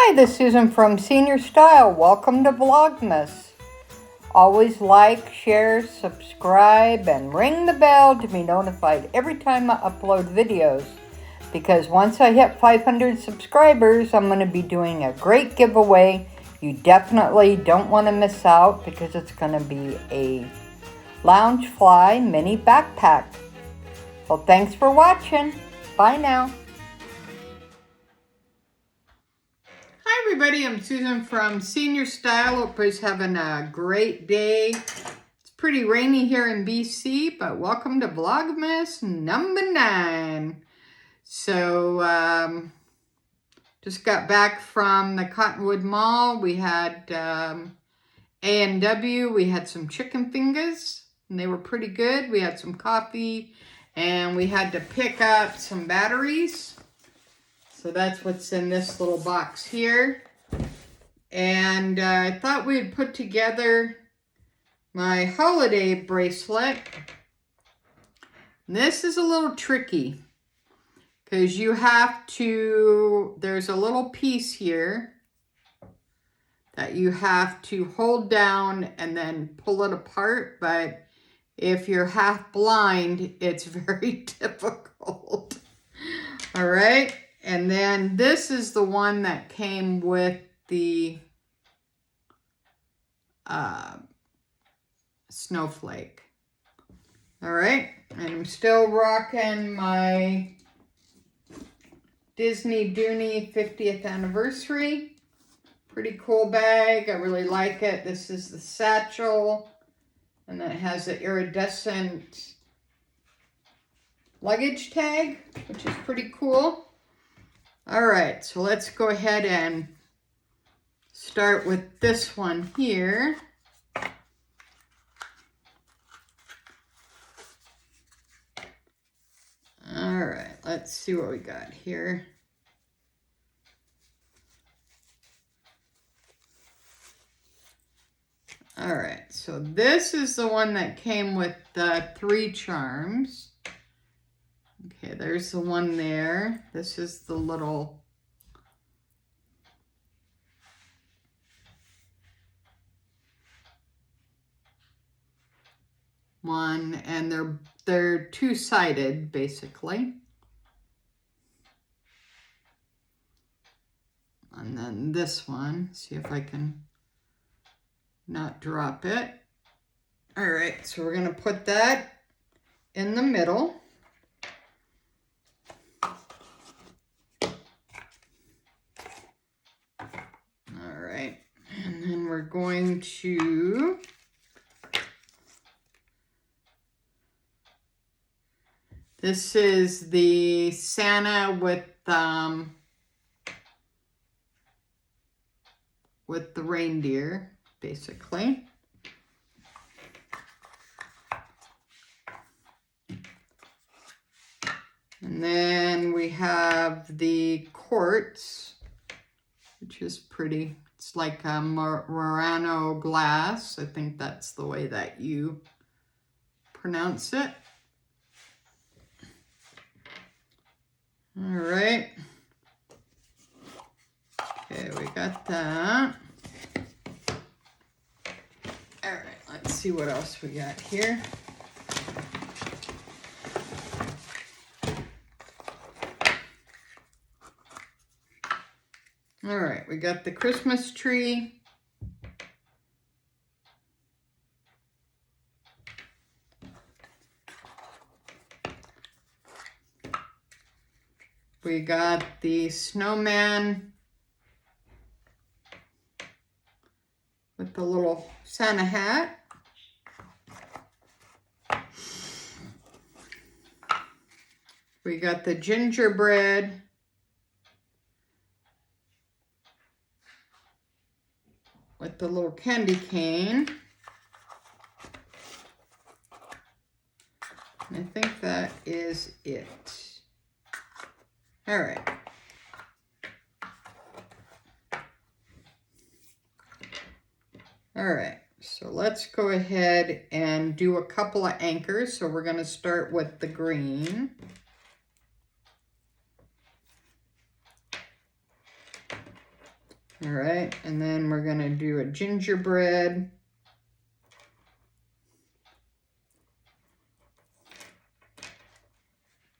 Hi, this is Susan from Srstyle. Welcome to Vlogmas. Always like, share, subscribe, and ring the bell to be notified every time I upload videos. Because once I hit 500 subscribers, I'm going to be doing a great giveaway. You definitely don't want to miss out because it's going to be a Loungefly mini backpack. Well, thanks for watching. Bye now. Hi everybody, I'm Susan from Srstyle. Hope everybody's having a great day. It's pretty rainy here in BC, but welcome to Vlogmas number 9. So, just got back from the Cottonwood Mall. We had A&W. We had some chicken fingers, and they were pretty good. We had some coffee, and we had to pick up some batteries. So that's what's in this little box here. And I thought we'd put together my holiday bracelet. This is a little tricky because you have to, there's a little piece here that you have to hold down and then pull it apart. But if you're half blind, it's very difficult. All right. And then this is the one that came with the snowflake. All right. And I'm still rocking my Disney Dooney 50th anniversary. Pretty cool bag. I really like it. This is the satchel. And then it has an iridescent luggage tag, which is pretty cool. All right, so let's go ahead and start with this one here. All right, let's see what we got here. All right, so this is the one that came with the 3 charms. Okay, there's the one there. This is the little one, and they're two-sided basically. And then this one, see if I can not drop it. All right, so we're gonna put that in the middle. All right, and then we're going to this is the Santa with the reindeer, basically. And then we have the quartz, which is pretty. It's like a Murano glass. I think that's the way that you pronounce it. All right. Okay, we got that. All right, let's see what else we got here. All right, we got the Christmas tree. We got the snowman with the little Santa hat. We got the gingerbread with the little candy cane. And I think that is it. All right. All right, so let's go ahead and do a couple of anchors. So we're going to start with the green. All right, and then we're gonna do a gingerbread.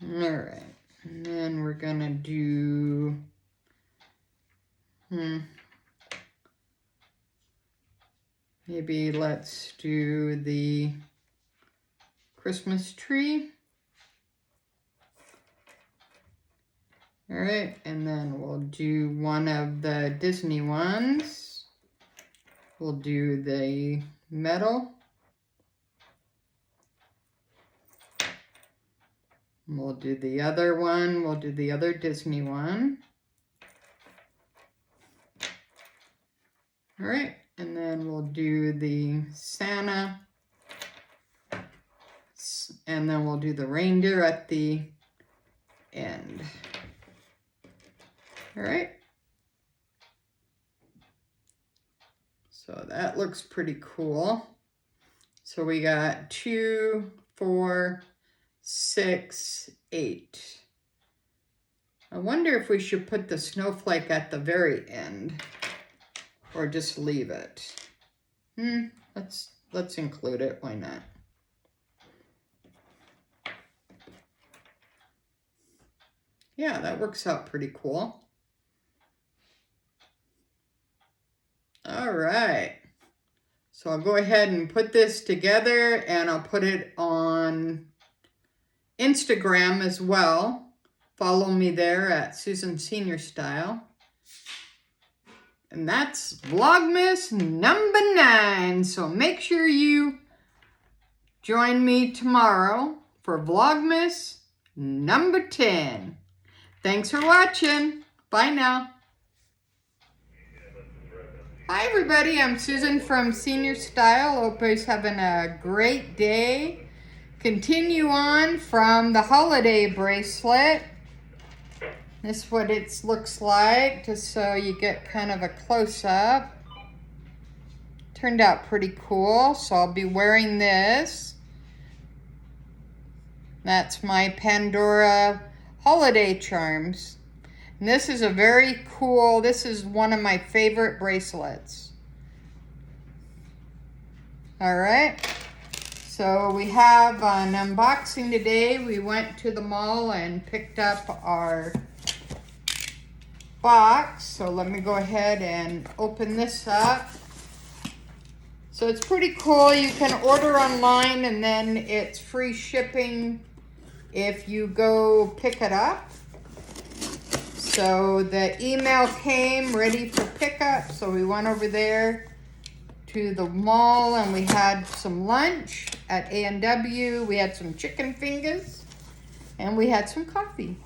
All right, and then we're gonna do, maybe let's do the Christmas tree. All right, and then we'll do one of the Disney ones. We'll do the metal. We'll do the other one. We'll do the other Disney one. All right, and then we'll do the Santa. And then we'll do the reindeer at the end. All right. So that looks pretty cool. So we got 2, 4, 6, 8. I wonder if we should put the snowflake at the very end or just leave it. Let's include it. Why not? Yeah, that works out pretty cool. All right. So I'll go ahead and put this together and I'll put it on Instagram as well. Follow me there at susansrstyle. And that's Vlogmas number 9. So make sure you join me tomorrow for Vlogmas number 10. Thanks for watching. Bye now. Hi everybody, I'm Susan from Srstyle. Hope you're having a great day. Continue on from the holiday bracelet. This is what it looks like, just so you get kind of a close-up. Turned out pretty cool, so I'll be wearing this. That's my Pandora holiday charms. And this is a very cool, this is one of my favorite bracelets. All right, so we have an unboxing today. We went to the mall and picked up our box. So let me go ahead and open this up. So it's pretty cool. You can order online and then it's free shipping if you go pick it up. So the email came ready for pickup. So we went over there to the mall and we had some lunch at A&W. We had some chicken fingers and we had some coffee.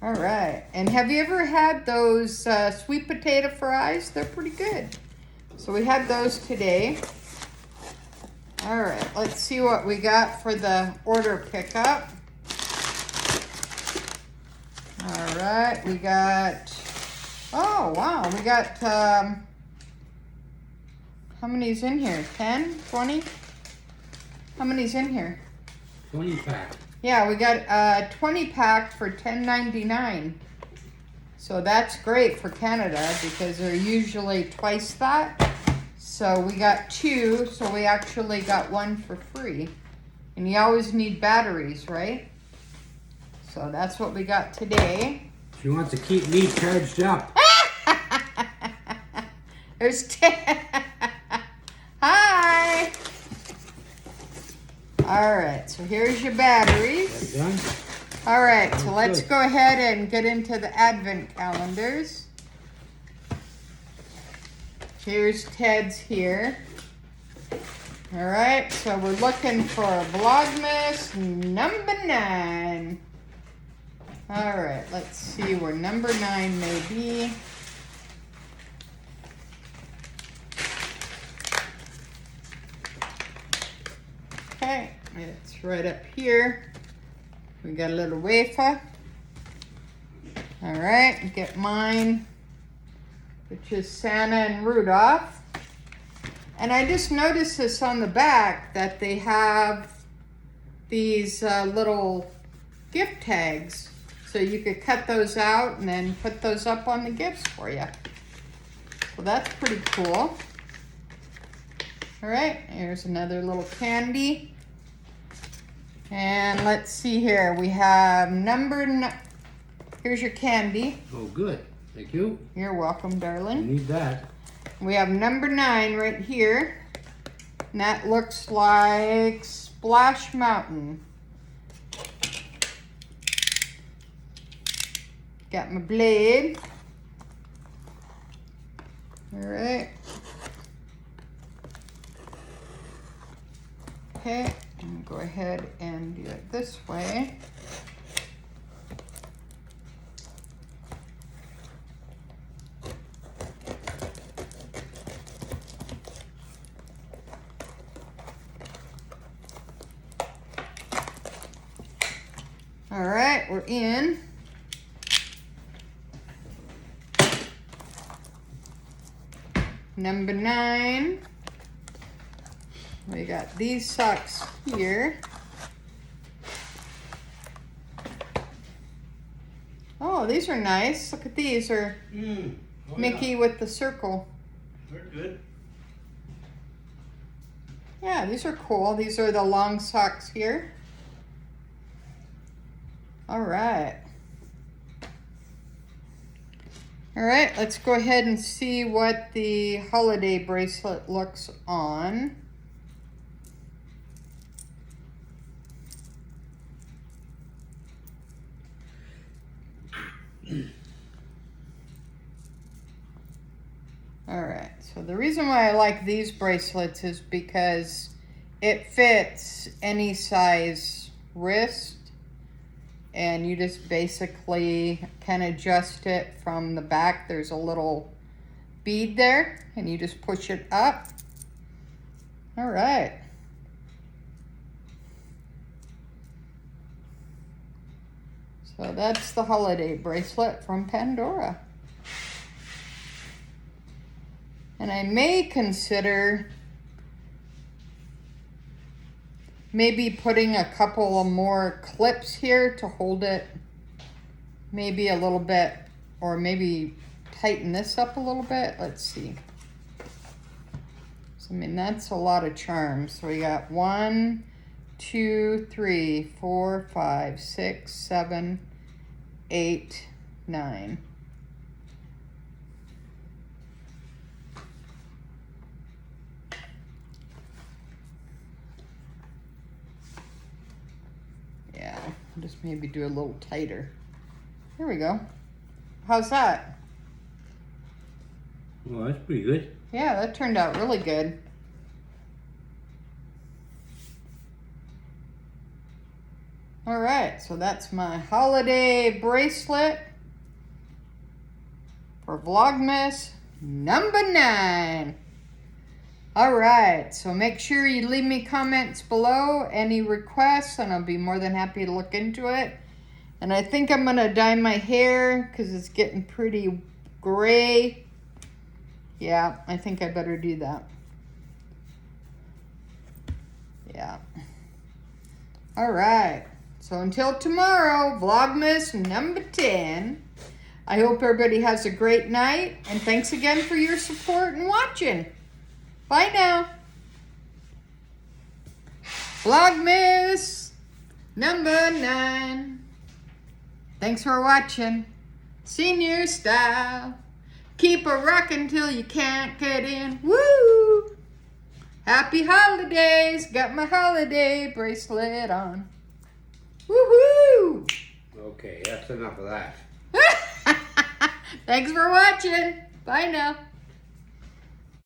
All right. And have you ever had those sweet potato fries? They're pretty good. So we had those today. All right. Let's see what we got for the order pickup. All right, we got, oh wow, we got, how many's in here? 10, 20? How many's in here? 20 pack. Yeah, we got a 20 pack for $10.99. So that's great for Canada because they're usually twice that. So we got 2, so we actually got 1 for free. And you always need batteries, right? So that's what we got today. She wants to keep me charged up. There's 10. Hi. All right, so here's your batteries. Done? All right, so let's go ahead and get into the advent calendars. Here's Ted's here. All right, so we're looking for Vlogmas number 9. All right, let's see where number 9 may be. Okay, it's right up here. We got a little wafer. All right, get mine, which is Santa and Rudolph. And I just noticed this on the back that they have these little gift tags. So you could cut those out and then put those up on the gifts for you. So that's pretty cool. All right, here's another little candy. And let's see here. We have here's your candy. Oh, good. Thank you. You're welcome, I darling. need that. We have number 9 right here. And that looks like Splash Mountain. Got my blade. All right. Okay, I'm gonna go ahead and do it this way. All right, we're in. Number 9. We got these socks here. Oh, these are nice. Look at these. Are Mickey with the circle. They're good. Yeah, these are cool. These are the long socks here. All right. All right, let's go ahead and see what the holiday bracelet looks on. All right, so the reason why I like these bracelets is because it fits any size wrist, and you just basically can adjust it from the back. There's a little bead there, and you just push it up. All right. So that's the holiday bracelet from Pandora. And I may consider maybe putting a couple of more clips here to hold it maybe a little bit, or maybe tighten this up a little bit. Let's see. So, I mean, that's a lot of charms. So we got 1, 2, 3, 4, 5, 6, 7, 8, 9. Yeah, just maybe do a little tighter. There we go. How's that? Well, that's pretty good. Yeah, that turned out really good. All right, so that's my holiday bracelet for Vlogmas number 9. All right, so make sure you leave me comments below, any requests, and I'll be more than happy to look into it. And I think I'm gonna dye my hair because it's getting pretty gray. Yeah, I think I better do that. Yeah. All right. So until tomorrow, Vlogmas number 10. I hope everybody has a great night. And thanks again for your support and watching. Bye now. Vlogmas number 9. Thanks for watching. Senior style. Keep a rockin' till you can't get in. Woo! Happy holidays. Got my holiday bracelet on. Woohoo! Okay, that's enough of that. Thanks for watching. Bye now.